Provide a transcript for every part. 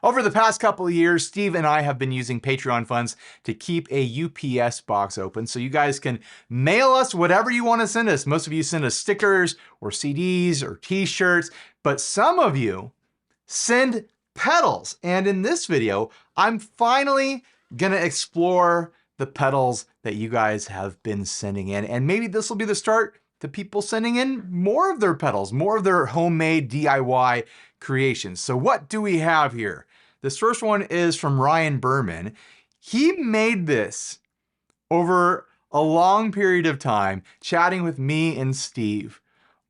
Over the past couple of years, Steve and I have been using Patreon funds to keep a UPS box open so you guys can mail us whatever you want to send us. Most of you send us stickers or CDs or t-shirts, but some of you send pedals. And in this video, I'm finally gonna explore the pedals that you guys have been sending in. And maybe this will be the start to people sending in more of their pedals, more of their homemade DIY creations. So what do we have here? This first one is from Ryan Berman. He made this over a long period of time, chatting with me and Steve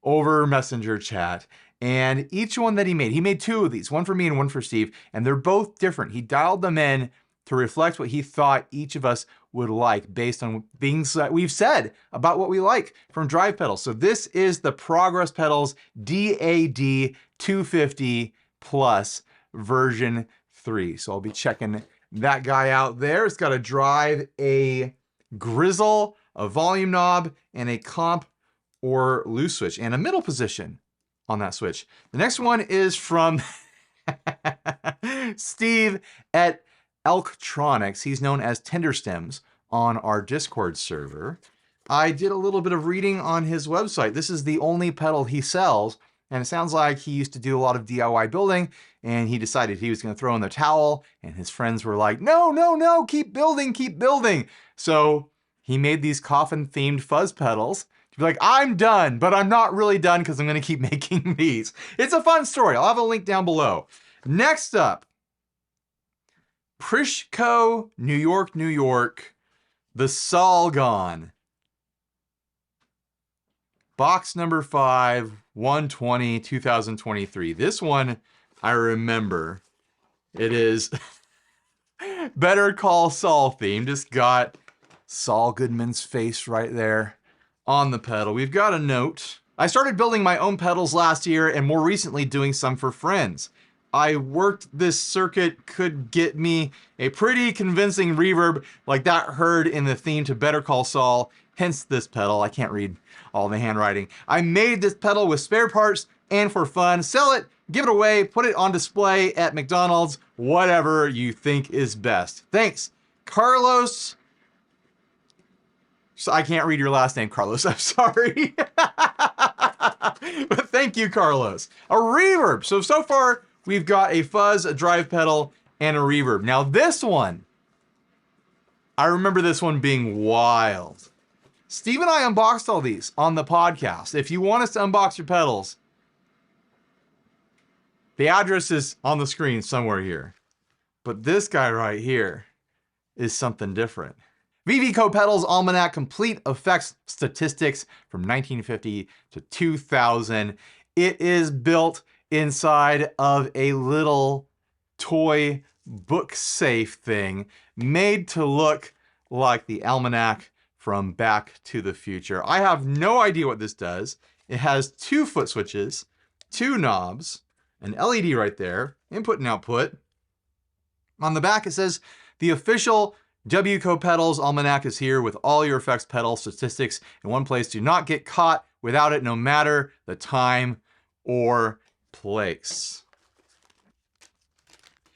over Messenger chat. And each one that he made two of these, one for me and one for Steve, and they're both different. He dialed them in to reflect what he thought each of us would like based on things that we've said about what we like from drive pedals. So this is the Progresspedals DAD 250 Plus version 3. So I'll be checking that guy out there. It's got a drive, a grizzle, a volume knob, and a comp or loose switch, and a middle position on that switch. The next one is from Steve at Elktronics. He's known as Tender Stems on our Discord server. I did a little bit of reading on his website. This is the only pedal he sells, and it sounds like he used to do a lot of DIY building, and he decided he was going to throw in the towel, and his friends were like, no, no, no, keep building, keep building. So he made these coffin-themed fuzz pedals to be like, I'm done, but I'm not really done because I'm going to keep making these. It's a fun story. I'll have a link down below. Next up, Prishko, New York, New York, the Solgon. Box number 5, 120, 2023. This one, I remember. It is Better Call Saul themed. Just got Saul Goodman's face right there on the pedal. We've got a note. I started building my own pedals last year and more recently doing some for friends. I worked this circuit could get me a pretty convincing reverb like that heard in the theme to Better Call Saul, hence this pedal. I can't read all the handwriting. I made this pedal with spare parts and for fun. Sell it, give it away, put it on display at McDonald's, whatever you think is best. Thanks, Carlos. So I can't read your last name, Carlos. I'm sorry. But thank you, Carlos. A reverb. So far, we've got a fuzz, a drive pedal, and a reverb. Now this one, I remember this one being wild. Steve and I unboxed all these on the podcast. If you want us to unbox your pedals, the address is on the screen somewhere here. But this guy right here is something different. VVCo Pedals Almanac Complete Effects Statistics from 1950 to 2000. It is built inside of a little toy book safe thing made to look like the almanac from Back to the Future. I have no idea what this does. It has 2 foot switches, 2 knobs, an LED right there, input and output. On the back it says, the official WCo Pedals Almanac is here with all your effects pedal statistics in one place. Do not get caught without it, no matter the time or place.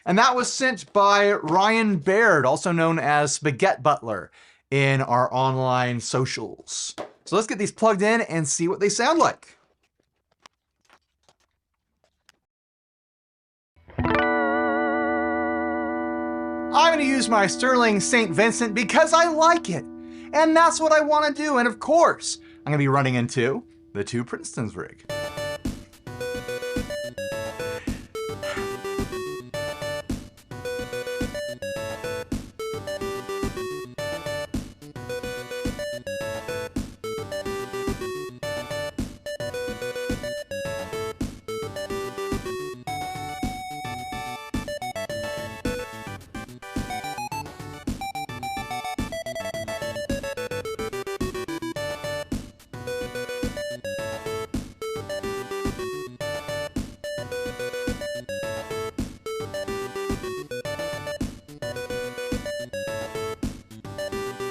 And that was sent by Ryan Baird, also known as Spaghetti Butler, in our online socials. So let's get these plugged in and see what they sound like. I'm going to use my Sterling St. Vincent because I like it. And that's what I want to do. And of course, I'm going to be running into the 2 Princeton's rig.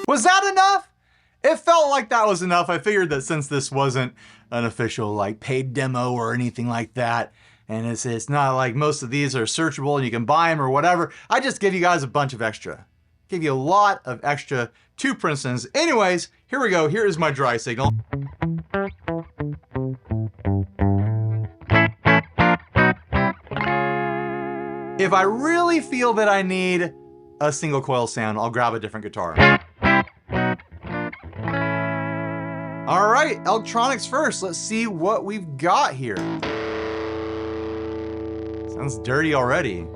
Was that enough? It felt like that was enough. I figured that since this wasn't an official like paid demo or anything like that, And it's not like most of these are searchable and you can buy them or whatever. I just give you guys a bunch of extra. Give you a lot of extra to Princetons. Anyways, here we go. Here is my dry signal. If I really feel that I need a single coil sound, I'll grab a different guitar. All right, electronics first. Let's see what we've got here. Sounds dirty already.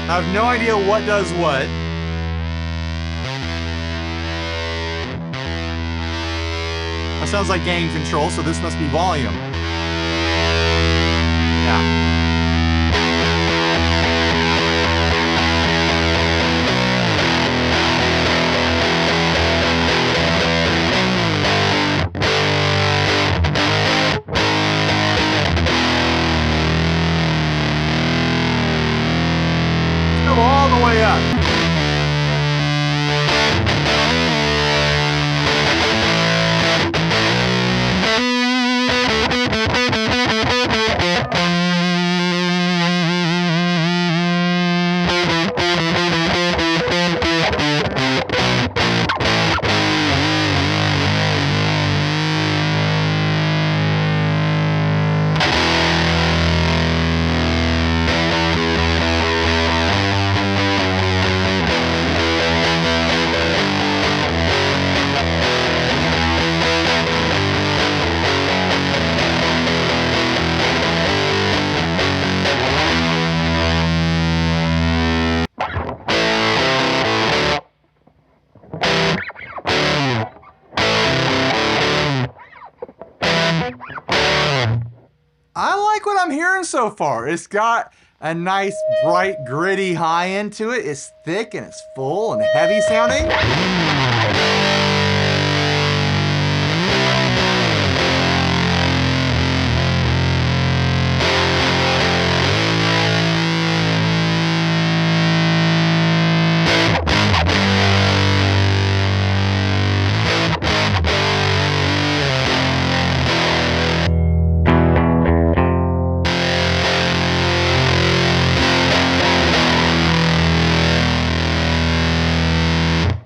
I have no idea what does what. That sounds like gain control, so this must be volume. Yeah. All the way up. I like what I'm hearing so far. It's got a nice, bright, gritty high end to it. It's thick and it's full and heavy sounding.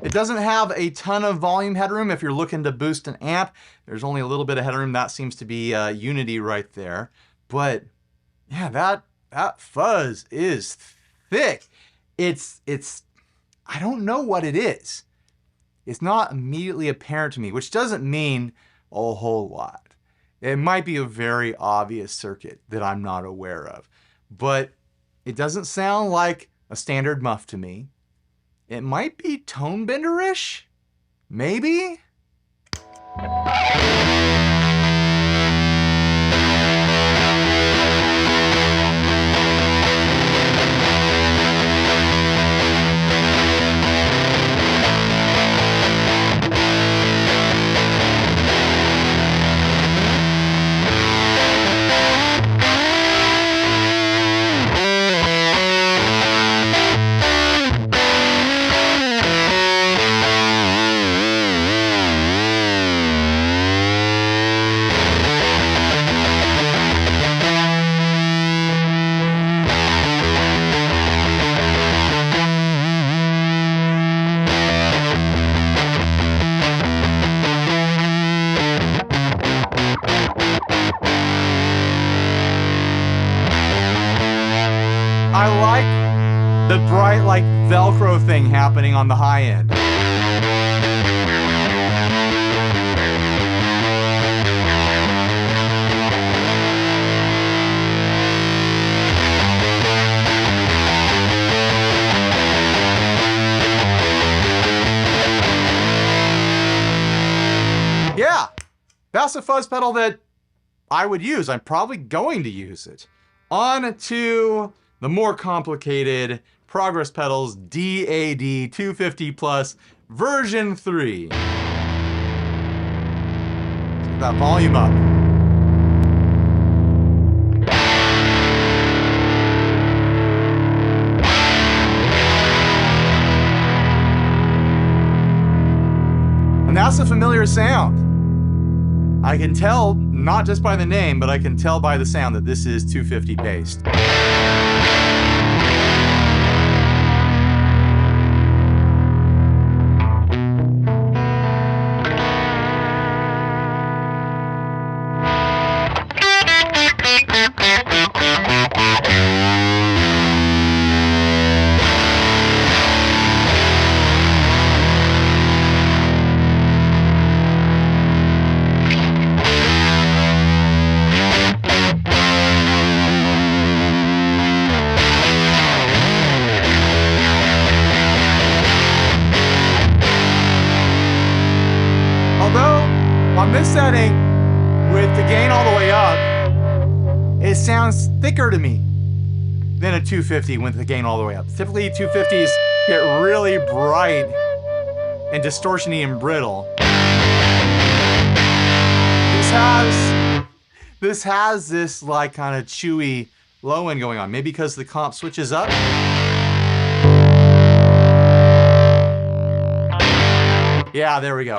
It doesn't have a ton of volume headroom if you're looking to boost an amp. There's only a little bit of headroom. That seems to be unity right there. But yeah, that fuzz is thick. It's I don't know what it is. It's not immediately apparent to me, which doesn't mean a whole lot. It might be a very obvious circuit that I'm not aware of, but it doesn't sound like a standard muff to me. It might be tone bender-ish, maybe? I like the bright, like, Velcro thing happening on the high end. Yeah, that's a fuzz pedal that I would use. I'm probably going to use it. On to the more complicated Progresspedals DAD 250 Plus version 3. Let's get that volume up. And that's a familiar sound. I can tell not just by the name, but I can tell by the sound that this is 250 paced. On this setting, with the gain all the way up, it sounds thicker to me than a 250 with the gain all the way up. Typically, 250s get really bright and distortiony and brittle. This has this like kind of chewy low end going on. Maybe because the comp switches up. Yeah, there we go.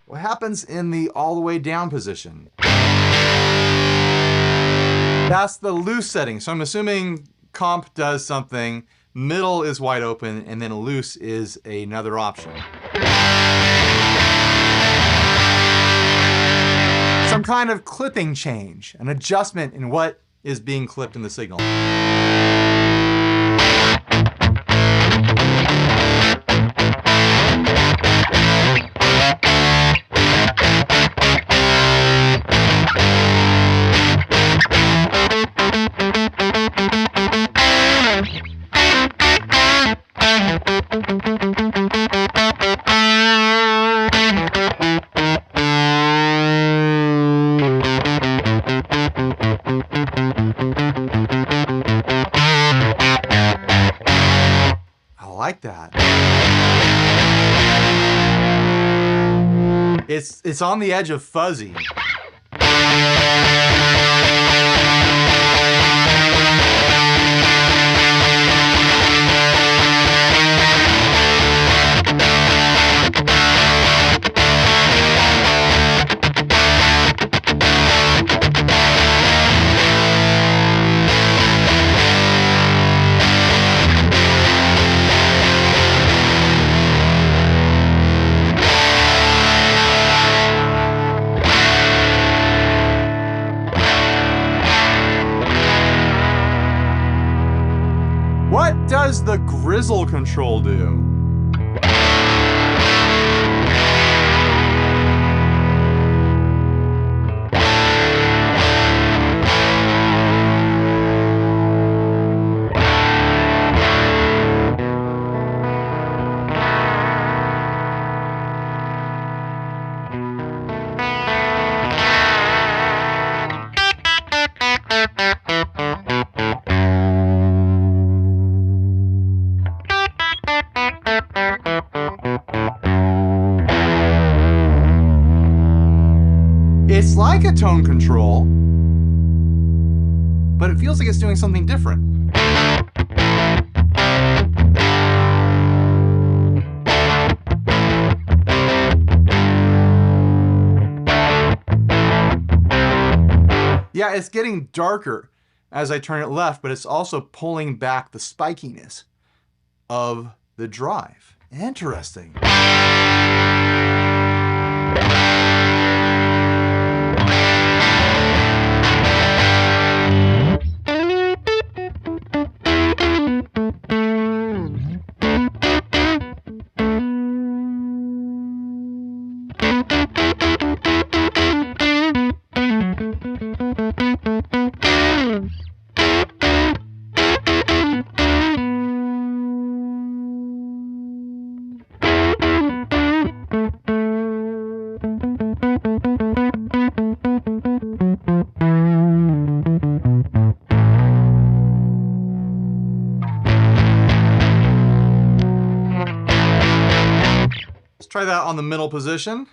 What happens in the all the way down position? That's the loose setting. So I'm assuming comp does something, middle is wide open, and then loose is another option. Some kind of clipping change, an adjustment in what is being clipped in the signal. Like that. It's on the edge of fuzzy. What does the grizzle control do? It's like a tone control, but it feels like it's doing something different. Yeah, it's getting darker as I turn it left, but it's also pulling back the spikiness of the drive. Interesting. Try that on the middle position.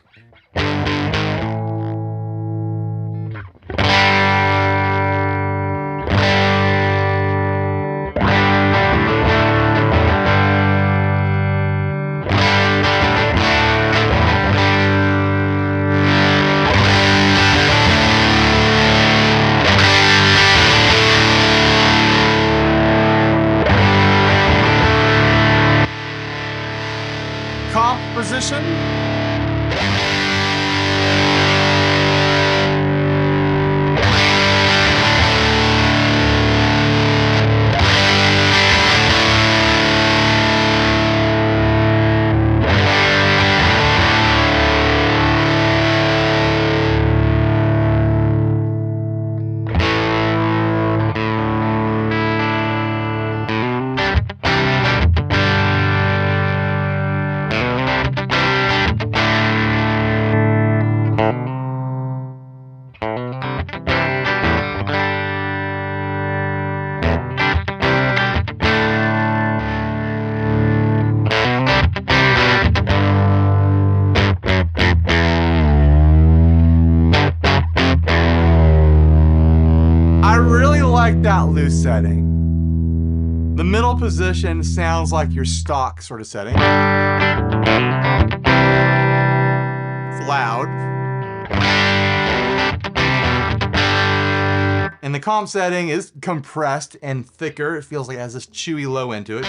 I really like that loose setting. The middle position sounds like your stock sort of setting. It's loud. And the comp setting is compressed and thicker. It feels like it has this chewy low into it.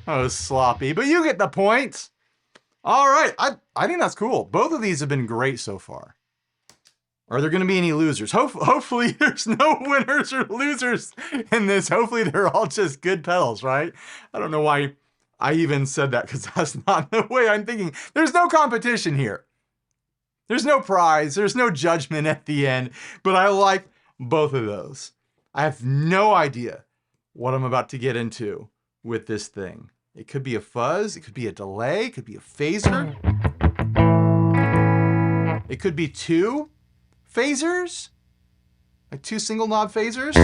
Oh, sloppy, but you get the point. All right, I think that's cool. Both of these have been great so far. Are there going to be any losers? Hopefully there's no winners or losers in this. Hopefully they're all just good pedals, right? I don't know why I even said that, because that's not the way I'm thinking. There's no competition here. There's no prize. There's no judgment at the end, but I like both of those. I have no idea what I'm about to get into with this thing. It could be a fuzz. It could be a delay. It could be a phaser. It could be two phasers, like two single knob phasers.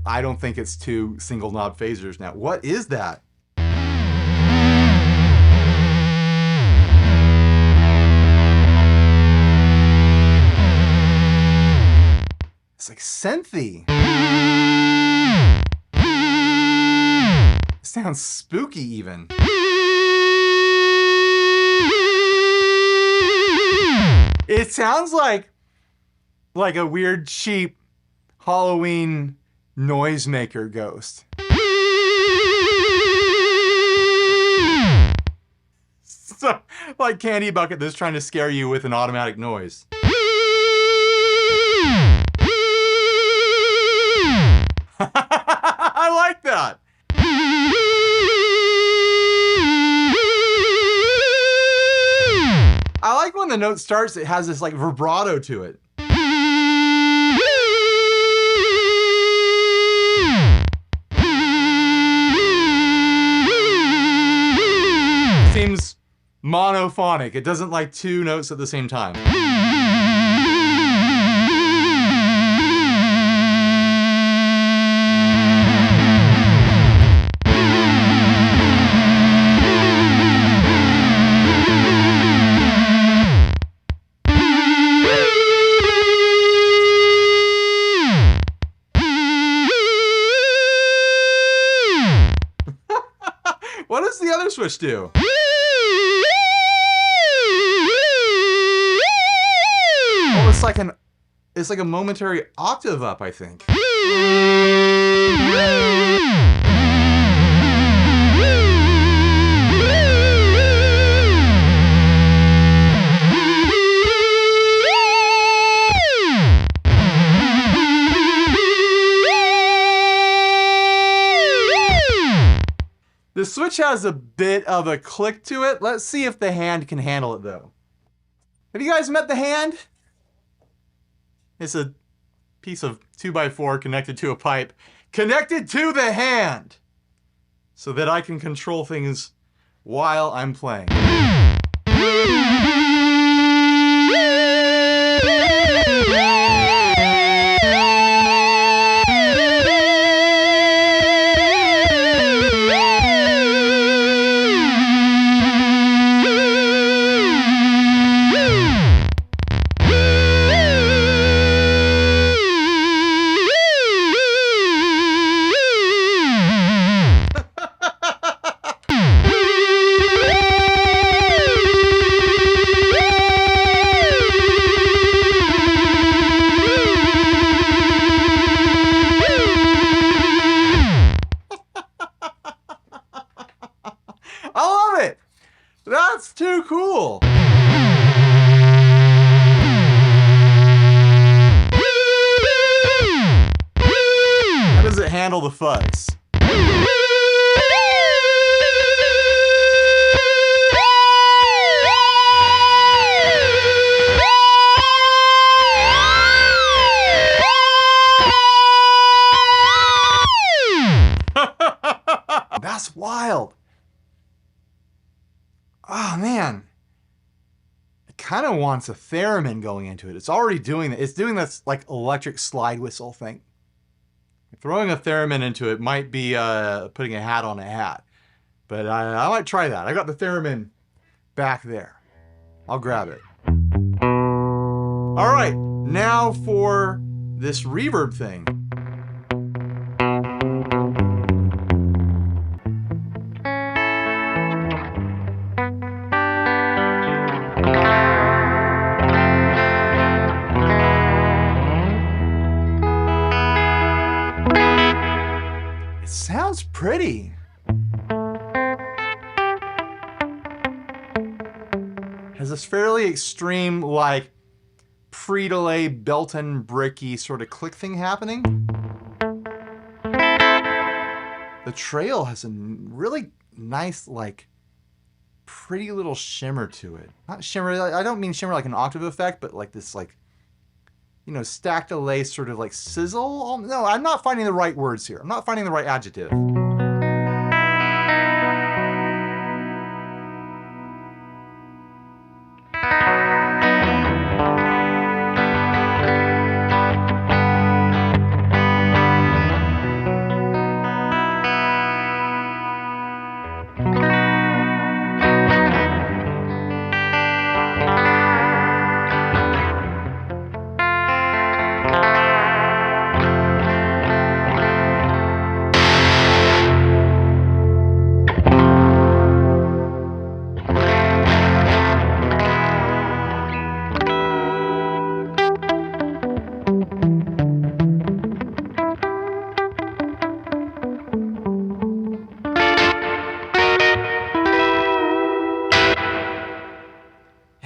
I don't think it's two single knob phasers now. What is that? It's like synthy. It sounds spooky even. It sounds like a weird, cheap Halloween noisemaker ghost. So, like Candy Bucket that's trying to scare you with an automatic noise. I like that. I like when the note starts, it has this like vibrato to it. Seems monophonic. It doesn't like two notes at the same time. What does the other switch do? Oh, it's like a momentary octave up, I think. The switch has a bit of a click to it. Let's see if the hand can handle it though. Have you guys met the hand? It's a piece of 2x4 connected to a pipe, connected to the hand, so that I can control things while I'm playing. I love it. That's too cool. How does it handle the fuzz? man, it kind of wants a theremin going into it. It's already doing that. It's doing this like electric slide whistle thing. Throwing a theremin into it might be putting a hat on a hat. But I might try that. I got the theremin back there. I'll grab it. All right, now for this reverb thing. It sounds pretty. Has this fairly extreme, like, pre-delay, built-in bricky sort of click thing happening. The trail has a really nice, like, pretty little shimmer to it. Not shimmer, I don't mean shimmer like an octave effect, but like this, like, you know, stacked delay sort of like sizzle. No, I'm not finding the right words here. I'm not finding the right adjective.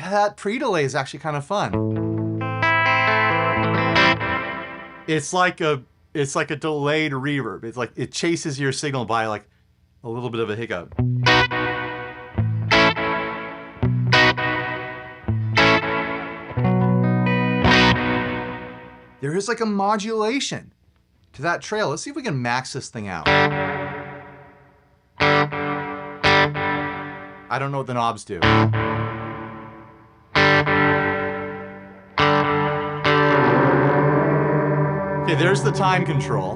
That pre-delay is actually kind of fun. It's like a delayed reverb. It's like it chases your signal by like a little bit of a hiccup. There is like a modulation to that trail. Let's see if we can max this thing out. I don't know what the knobs do. Okay, there's the time control.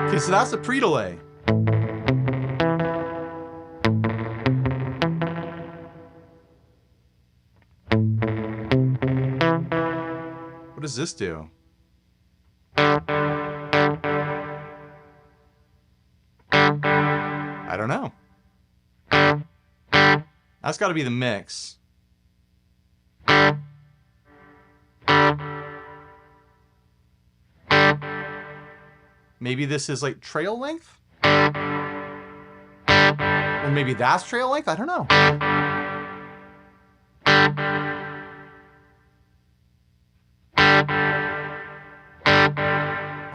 Okay, so that's the pre-delay. What does this do? I don't know. That's got to be the mix. Maybe this is like trail length? Or maybe that's trail length? I don't know.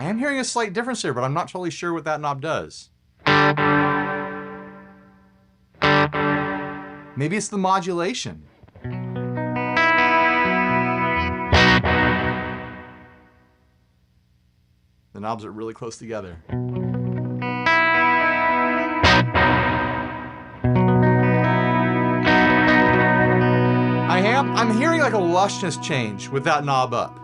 I am hearing a slight difference here, but I'm not totally sure what that knob does. Maybe it's the modulation. The knobs are really close together. I'm hearing like a lushness change with that knob up.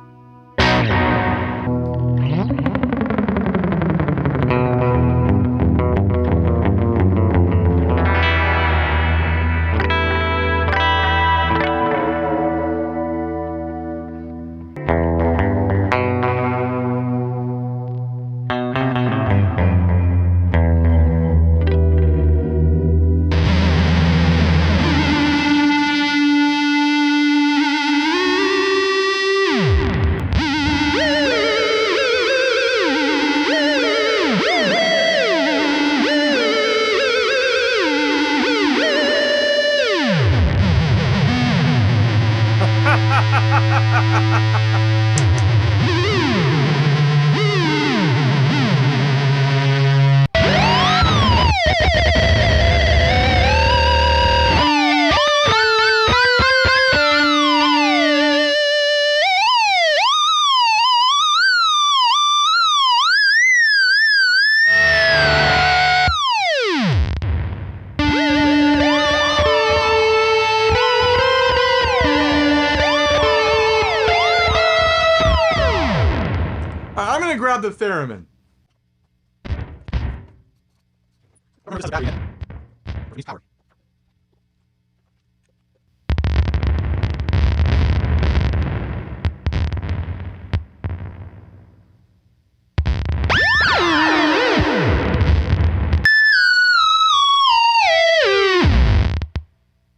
I'm gonna grab the theremin.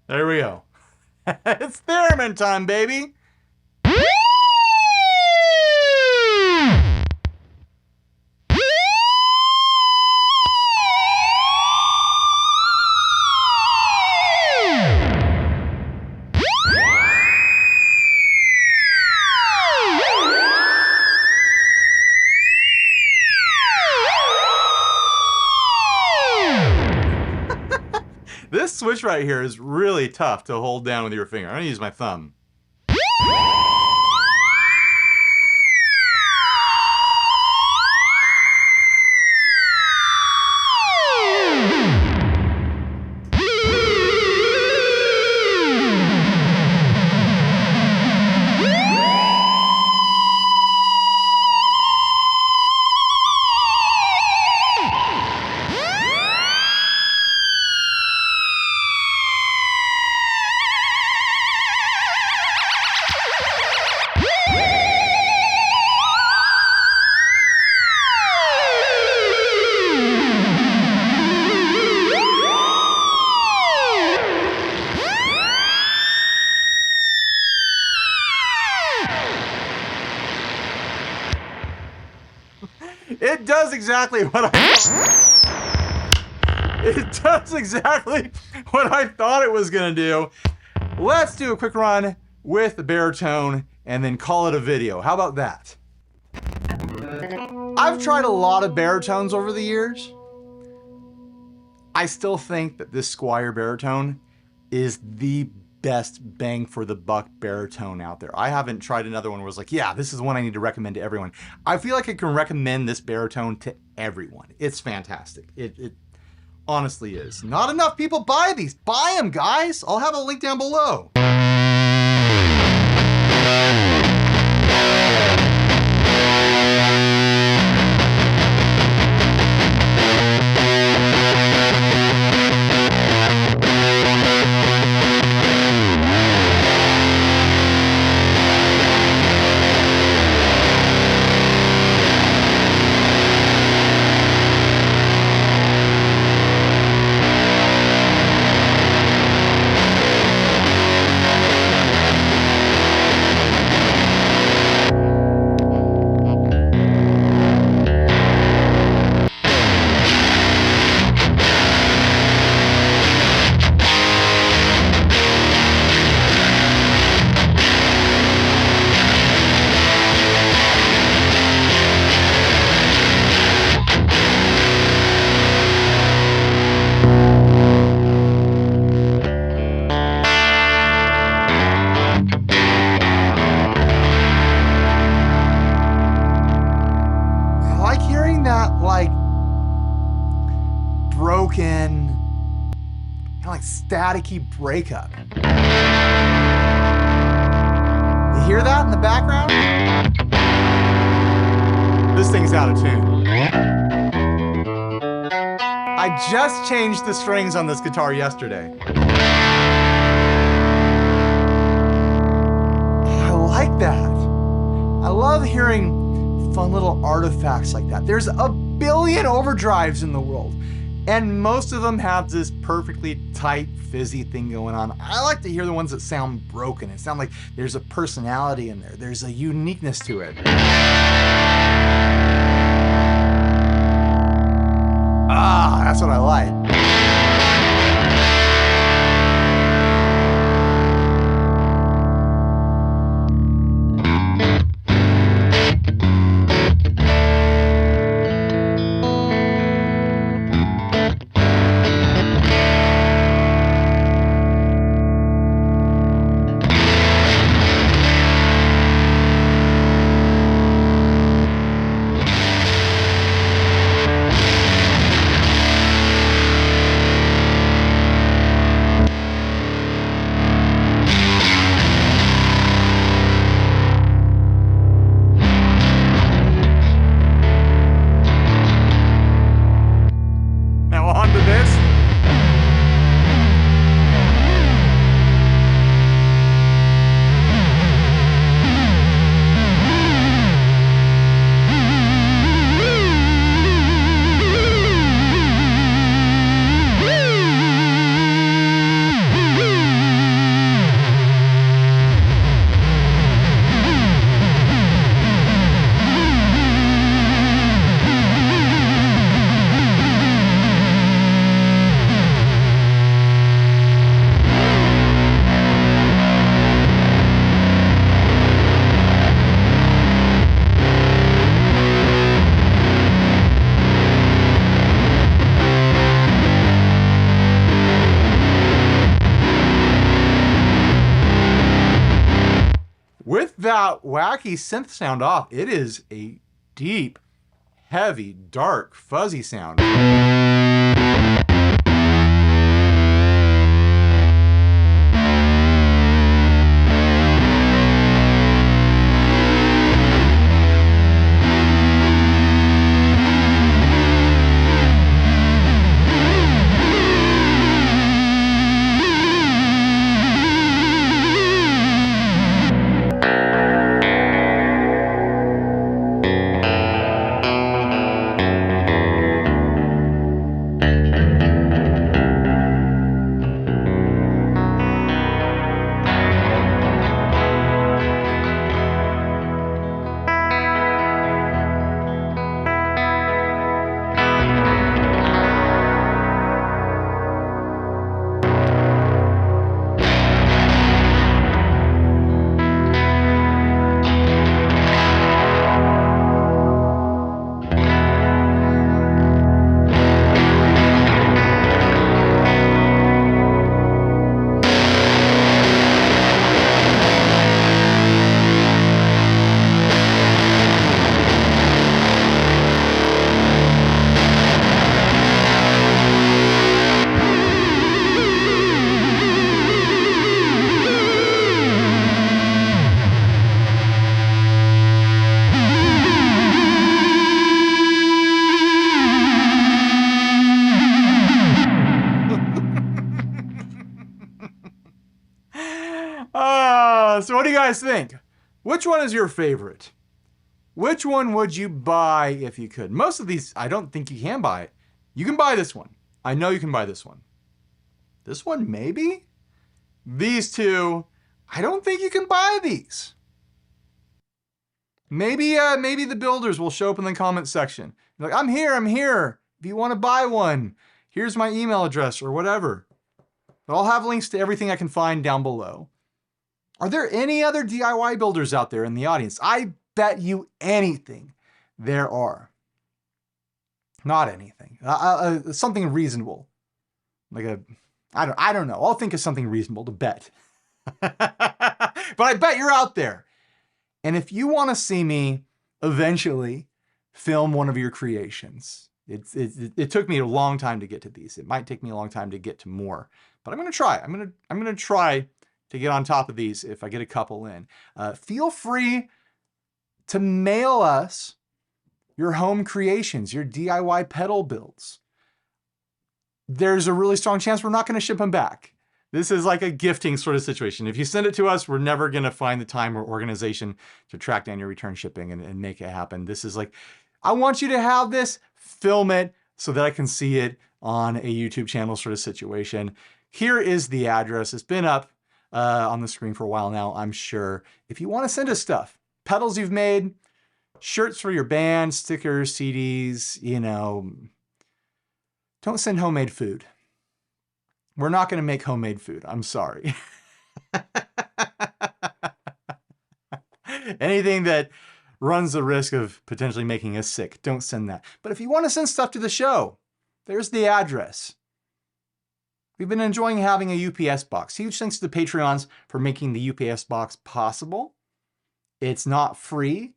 There we go. It's theremin time, baby. This switch right here is really tough to hold down with your finger. I'm gonna use my thumb. It does exactly what It does exactly what I thought it was gonna do. Let's do a quick run with the baritone and then call it a video. How about that? I've tried a lot of baritones over the years. I still think that this Squier baritone is the best bang for the buck baritone out there. I haven't tried another one where it's like, yeah, this is one I need to recommend to everyone. I feel like I can recommend this baritone to everyone. It's fantastic. It honestly is. Not enough people buy these. Buy them, guys. I'll have a link down below. Broken, kind of like staticky breakup. You hear that in the background? This thing's out of tune. I just changed the strings on this guitar yesterday. I like that. I love hearing fun little artifacts like that. There's a billion overdrives in the world, and most of them have this perfectly tight, fizzy thing going on. I like to hear the ones that sound broken. It sounds like there's a personality in there. There's a uniqueness to it. Ah, that's what I like. that wacky synth sound off, it is a deep, heavy, dark, fuzzy sound. So what do you guys think? Which one is your favorite? Which one would you buy if you could? Most of these, I don't think you can buy it. You can buy this one. I know you can buy this one. This one, maybe? These two, I don't think you can buy these. Maybe the builders will show up in the comment section. Like, I'm here. If you want to buy one, here's my email address or whatever. But I'll have links to everything I can find down below. Are there any other DIY builders out there in the audience? I bet you anything there not anything. Something reasonable. Like I don't know. I'll think of something reasonable to bet. But I bet you're out there. And if you want to see me eventually film one of your creations, it took me a long time to get to these. It might take me a long time to get to more, but I'm going to try. I'm going to try to get on top of these if I get a couple in. Feel free to mail us your home creations, your DIY pedal builds. There's a really strong chance we're not going to ship them back. This is like a gifting sort of situation. If you send it to us, we're never going to find the time or organization to track down your return shipping and make it happen. This is like, I want you to have this, film it so that I can see it on a YouTube channel sort of situation. Here is the address. It's been up on the screen for a while now, I'm sure. If you want to send us stuff, pedals you've made, shirts for your band, stickers, CDs, don't send homemade food. We're not going to make homemade food. I'm sorry. Anything that runs the risk of potentially making us sick, don't send that. But if you want to send stuff to the show, there's the address. We've been enjoying having a UPS box. Huge thanks to the Patreons for making the UPS box possible. It's not free.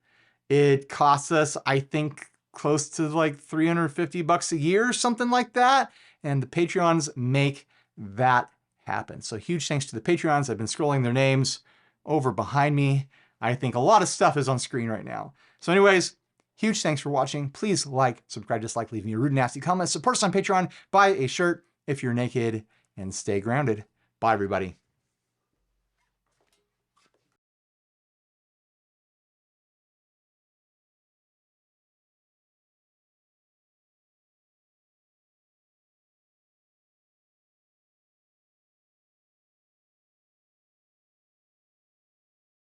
It costs us, I think, close to like $350 a year, something like that. And the Patreons make that happen. So huge thanks to the Patreons. I've been scrolling their names over behind me. I think a lot of stuff is on screen right now. So anyways, huge thanks for watching. Please like, subscribe, dislike, leave me a rude, nasty comment. Support us on Patreon. Buy a shirt if you're naked, and stay grounded. Bye, everybody.